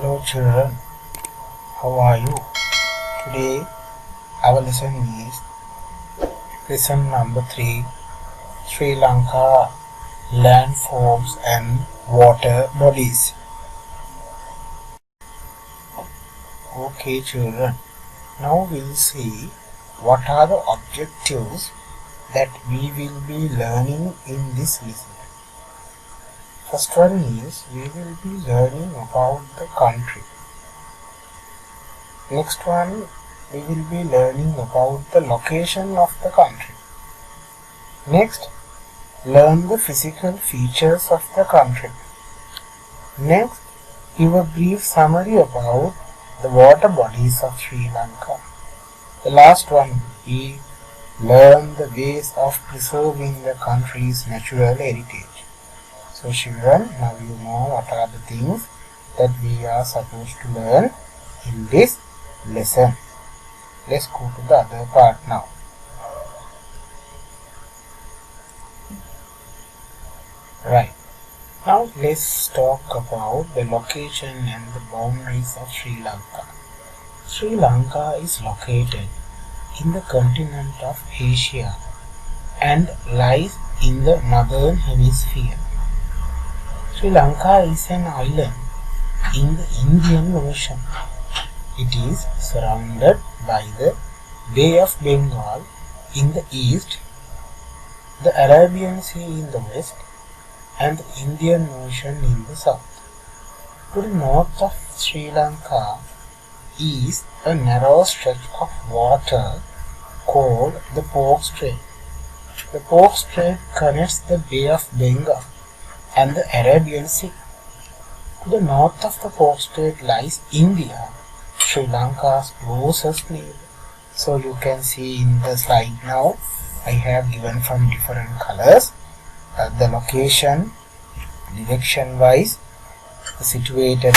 Hello children, how are you? Today our lesson is lesson number 3, Sri Lanka Landforms and Waterbodies. Okay children, now we'll see what are the objectives that we will be learning in this lesson. First one is we will be learning about the country. Next one, we will be learning about the location of the country. Next, learn the physical features of the country. Next, give a brief summary about the water bodies of Sri Lanka. The last one will be learn the ways of preserving the country's natural heritage. So children, now you know what are the things that we are supposed to learn in this lesson. Let's go to the other part now. Right. Now let's talk about the location and the boundaries of Sri Lanka. Sri Lanka is located in the continent of Asia and lies in the northern hemisphere. Sri Lanka is an island in the Indian Ocean. It is surrounded by the Bay of Bengal in the east, the Arabian Sea in the west, and the Indian Ocean in the south. To the north of Sri Lanka is a narrow stretch of water called the Pork Strait. The Pork Strait connects the Bay of Bengal and the Arabian Sea. To the north of the Pork Strait lies India, Sri Lanka's closest neighbor. So you can see in the slide now, I have given from different colors the location, direction wise, the situated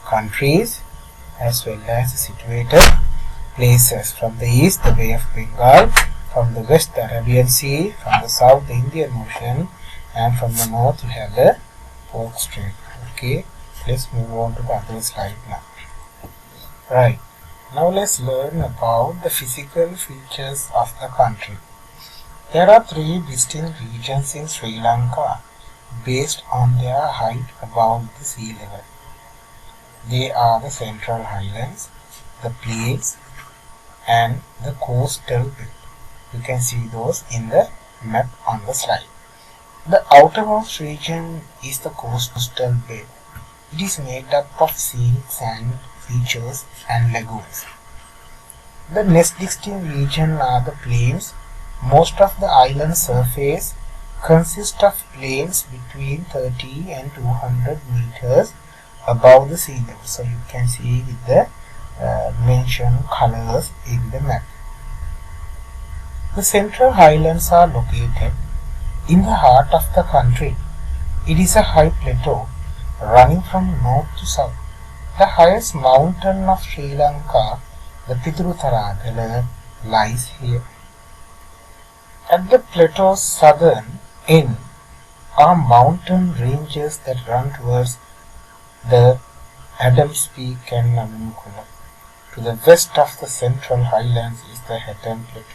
countries as well as the situated places. From the east, the Bay of Bengal, from the west, the Arabian Sea, from the south, the Indian Ocean, and from the north, you have the Pork Strait. Okay, let's move on to the other slide now. Right, now let's learn about the physical features of the country. There are 3 distinct regions in Sri Lanka based on their height above the sea level. They are the Central Highlands, the Plains, and the Coastal Belt. You can see those in the map on the slide. The outermost region is the Coastal Belt. It is made up of scenic sand features and lagoons. The next distinct region are the plains. Most of the island surface consists of plains between 30 and 200 meters above the sea level. So you can see with the mentioned colors in the map. The Central Highlands are located in the heart of the country. It is a high plateau running from north to south. The highest mountain of Sri Lanka, the Pidurutaradala, lies here. At the plateau's southern end are mountain ranges that run towards the Adams Peak and Namamukkala. To the west of the Central Highlands is the Hatton Plateau.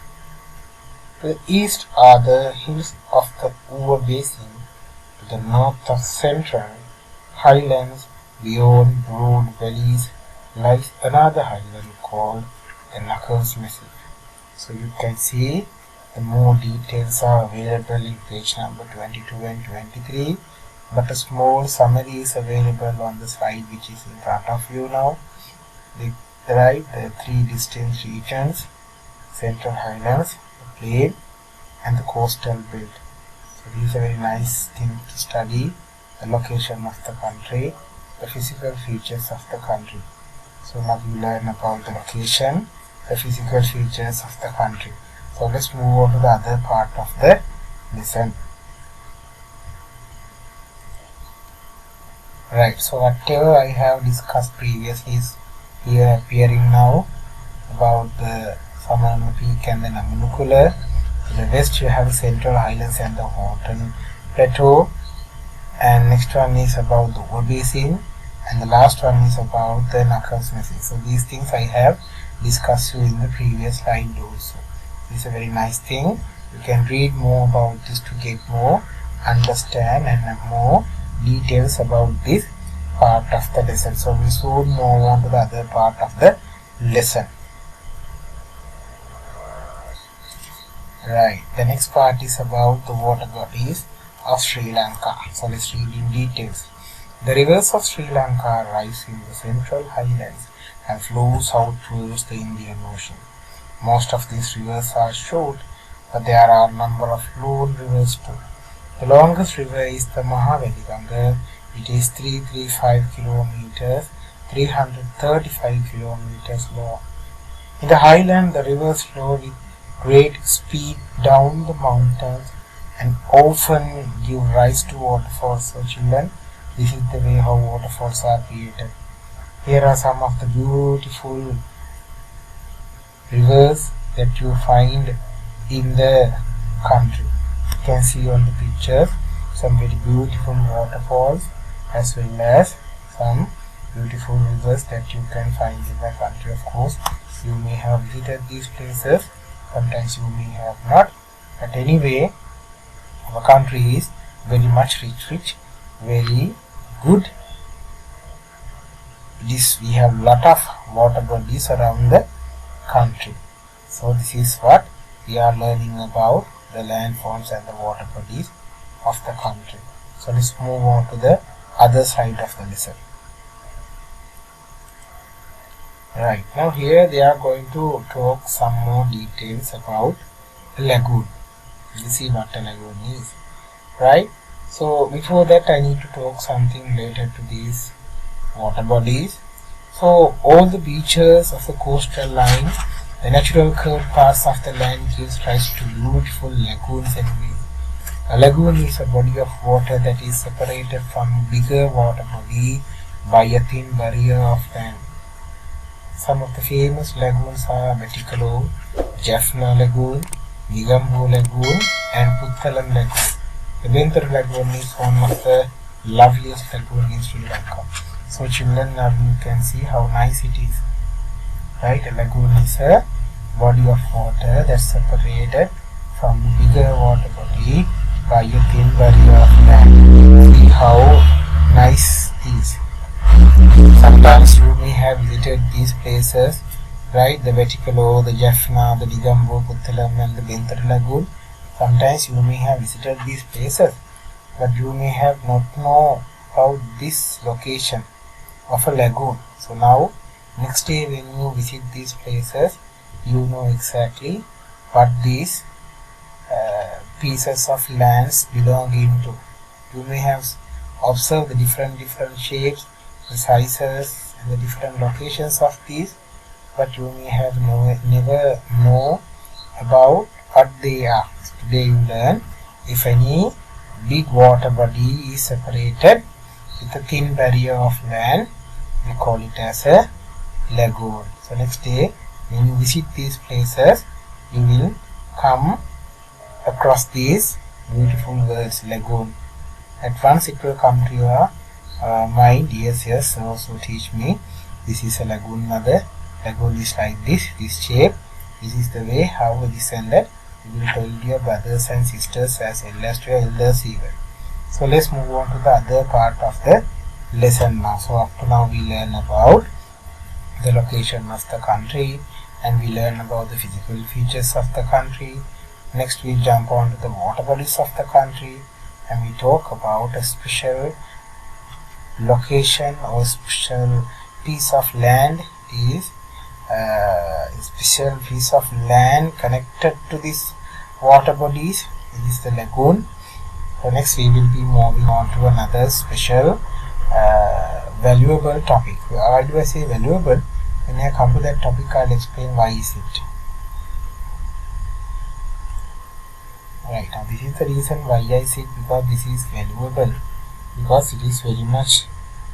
To the east are the hills of the Uva Basin. To the north of Central Highlands, beyond broad valleys, lies another highland called the Knuckles Massif. So you can see the more details are available in page number 22 and 23, but a small summary is available on the slide which is in front of you now. The 3 distinct regions, Central Highlands, the Plain, and the Coastal Belt. So these are very nice things to study, the location of the country, the physical features of the country. So now we learn about the location, the physical features of the country. So let's move on to the other part of the lesson. Right, so whatever I have discussed previously is here appearing now about the Samarana Peak and the Namamukkala. To the west you have the Central Highlands and the Hatton Plateau. And next one is about the Uva Basin. and the last one is about the knuckles message. So these things I have discussed you in the previous slide also. This is a very nice thing. You can read more about this to get more understand and more details about this part of the lesson. So we soon move on to the other part of the lesson. Right, the next part is about the water bodies of Sri Lanka. So let's read in details. The rivers of Sri Lanka rise in the central highlands and flow south towards the Indian Ocean. Most of these rivers are short, but there are a number of long rivers too. The longest river is the Waterbodies. It is 335 kilometers, 335 kilometers long. In the highland, the rivers flow with great speed down the mountains and often give rise to waterfalls. So children, this is the way how waterfalls are created. Here are some of the beautiful rivers that you find in the country. You can see on the pictures some very beautiful waterfalls as well as some beautiful rivers that you can find in the country. Of course, you may have visited these places, sometimes you may have not, but anyway, our country is very much rich, very good. We have lot of water bodies around the country. So this is what we are learning about the landforms and the water bodies of the country. So let's move on to the other side of the lesson. Right, now here they are going to talk some more details about a lagoon. You see what a lagoon is, right? So before that I need to talk something related to these water bodies. So all the beaches of the coastal line, the natural curved parts of the land gives rise to beautiful lagoons and bays. A lagoon is a body of water that is separated from a bigger water body by a thin barrier of land. Some of the famous lagoons are Vetikalo, Jaffna Lagoon, Nigambu Lagoon and Puttalam Lagoon. The Ventur Lagoon is one of the loveliest lagoon in Sri Lanka. So children, now you can see how nice it is. Right, a lagoon is a body of water that's separated from bigger water body by a thin barrier of land. See how nice it is. Sometimes you may have visited these places, right? The Vetikalo, the Jaffna, the Nigambu, Puttalam and the Ventur Lagoon. Sometimes you may have visited these places, but you may have not know about this location of a lagoon. So now, next day when you visit these places, you know exactly what these pieces of lands belong into. You may have observed the different shapes, the sizes and the different locations of these, but you may have never know about what they are. So today you learn if any big water body is separated with a thin barrier of land, we call it as a lagoon. So next day when you visit these places, you will come across these beautiful words lagoon. At once it will come to your mind, yes, so teach me, this is a lagoon mother, lagoon is like this shape, this is the way how this and that. You will tell your brothers and sisters as well as to your elders even. So let's move on to the other part of the lesson now. So up to now we learn about the location of the country and we learn about the physical features of the country. Next we jump on to the water bodies of the country and we talk about a special location or special piece of land. It is a special piece of land connected to this water bodies. This is the lagoon. So next we will be moving on to another special valuable topic. Why do I say valuable? When I come to that topic, I'll explain why is it. Right, now this is the reason why I said because this is valuable, because it is very much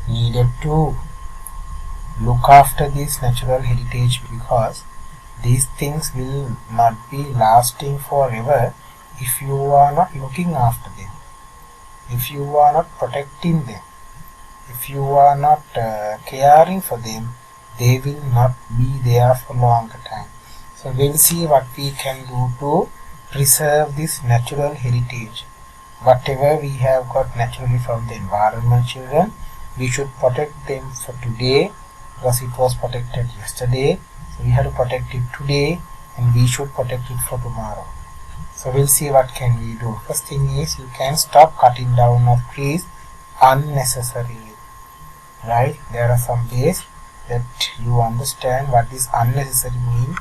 needed to look after this natural heritage, because these things will not be lasting forever if you are not looking after them, if you are not protecting them. If you are not caring for them, they will not be there for longer time. So we'll see what we can do to preserve this natural heritage. Whatever we have got naturally from the environment, children, we should protect them for today because it was protected yesterday. So we have to protect it today and we should protect it for tomorrow. So we'll see what can we do. First thing is you can stop cutting down of trees unnecessarily. Right? There are some ways that you understand what this unnecessary mean.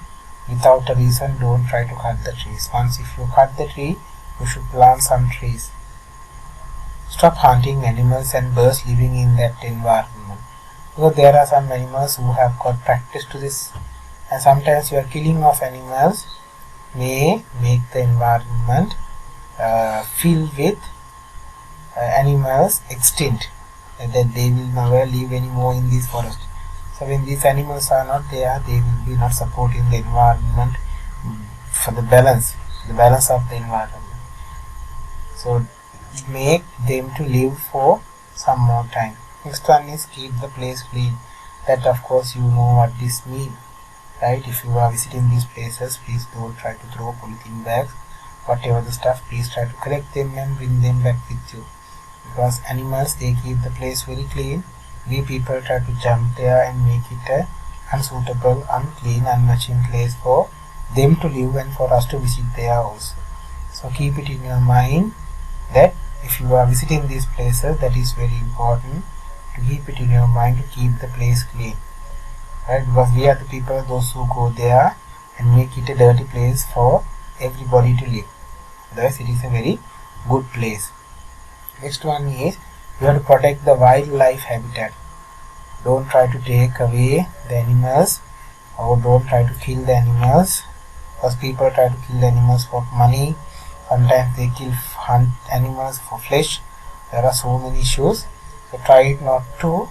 Without a reason, don't try to cut the trees. Once if you cut the tree, you should plant some trees. Stop hunting animals and birds living in that environment. Because there are some animals who have got practice to this, and sometimes your killing of animals may make the environment filled with animals extinct, and then they will never live anymore in this forest. So when these animals are not there, they will be not supporting the environment for the balance of the environment. So make them to live for some more time. Next one is keep the place clean. That of course you know what this means, right? If you are visiting these places, please don't try to throw polythene bags, whatever the stuff, please try to collect them and bring them back with you. Because animals, they keep the place very clean. We people try to jump there and make it a unsuitable, unclean, unmatching place for them to live and for us to visit there also. So keep it in your mind that if you are visiting these places, that is very important to keep it in your mind to keep the place clean. Right? Because we are the people, those who go there and make it a dirty place for everybody to live. Otherwise, it is a very good place. Next one is you have to protect the wildlife habitat. Don't try to take away the animals or don't try to kill the animals, because people try to kill the animals for money. Sometimes they hunt animals for flesh. There are so many issues. So try not to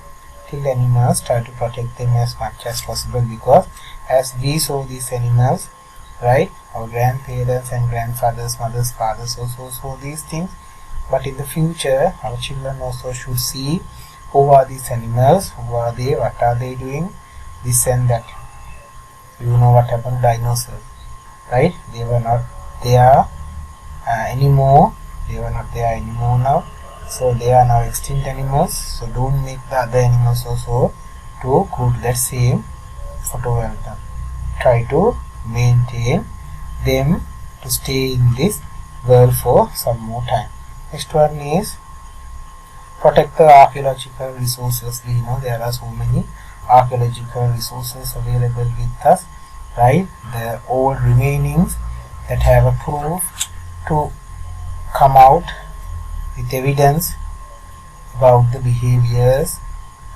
kill animals, try to protect them as much as possible, because as we saw these animals, right, our grandparents and grandfathers, mothers, fathers also saw these things. But in the future, our children also should see who are these animals, who are they, what are they doing, this and that. You know what happened to dinosaurs, right? They were not there anymore. They were not there anymore now. So they are now extinct animals. So don't make the other animals also to go to that same photo album. Try to maintain them to stay in this world for some more time. Next one is protect the archaeological resources. We know there are so many archaeological resources available with us, right? The old remainings that have a proof to come out with evidence about the behaviors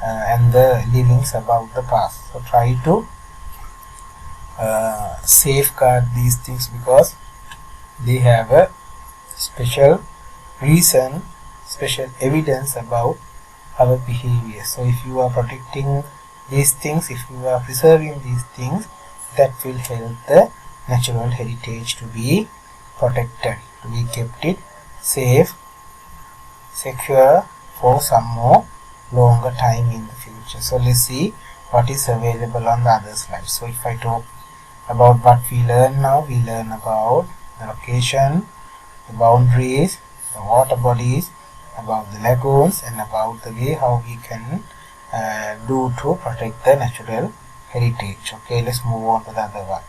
and the livings about the past. So try to safeguard these things because they have a special reason, special evidence about our behavior. So if you are protecting these things, if you are preserving these things, that will help the natural heritage to be protected, to be kept it safe, secure for some more longer time in the future. So let's see what is available on the other slide. So if I talk about what we learn now, we learn about the location, the boundaries, the water bodies, about the lagoons, and about the way how we can do to protect the natural heritage. Okay, let's move on to the other one.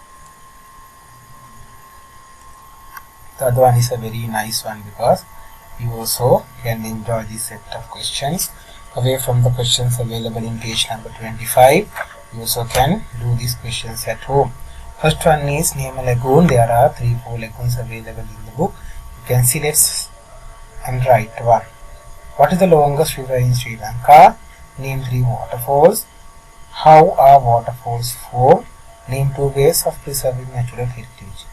The other one is a very nice one because you also can enjoy this set of questions away from the questions available in page number 25. You also can do these questions at home. First one is name a lagoon. There are 3-4 lagoons available in the book. You can select and write one. What is the longest river in Sri Lanka? Name 3 waterfalls. How are waterfalls formed? Name 2 ways of preserving natural heritage.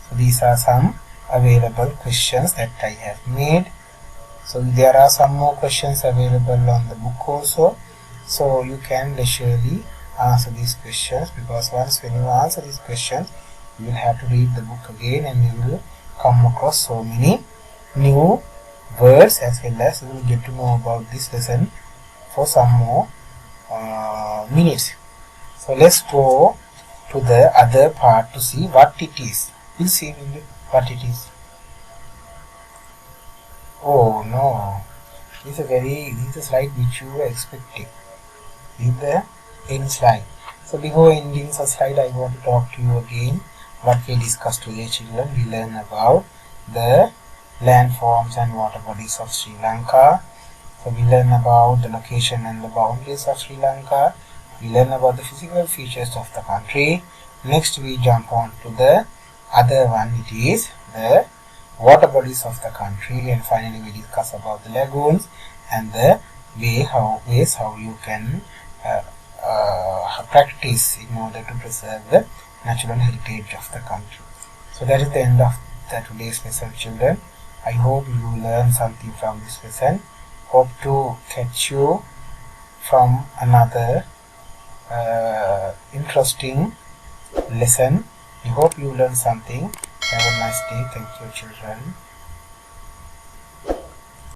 So these are some available questions that I have made. So there are some more questions available on the book also. So you can leisurely answer these questions, because once when you answer these questions, you will have to read the book again and you will come across so many new words, as well as you will get to know about this lesson for some more minutes. So let's go to the other part to see what it is. We'll see what it is. Oh no, this is a slide which you were expecting. This is the end slide. So before ending the slide, I want to talk to you again what we discussed today, children. We learn about the landforms and water bodies of Sri Lanka. So we learn about the location and the boundaries of Sri Lanka. We learn about the physical features of the country. Next we jump on to the other one, it is the water bodies of the country, and finally we discuss about the lagoons and the ways how you can practice in order to preserve the natural heritage of the country. So that is the end of today's lesson, children. I hope you learn something from this lesson. Hope to catch you from another interesting lesson. I hope you learn something. Have a nice day. Thank you, children.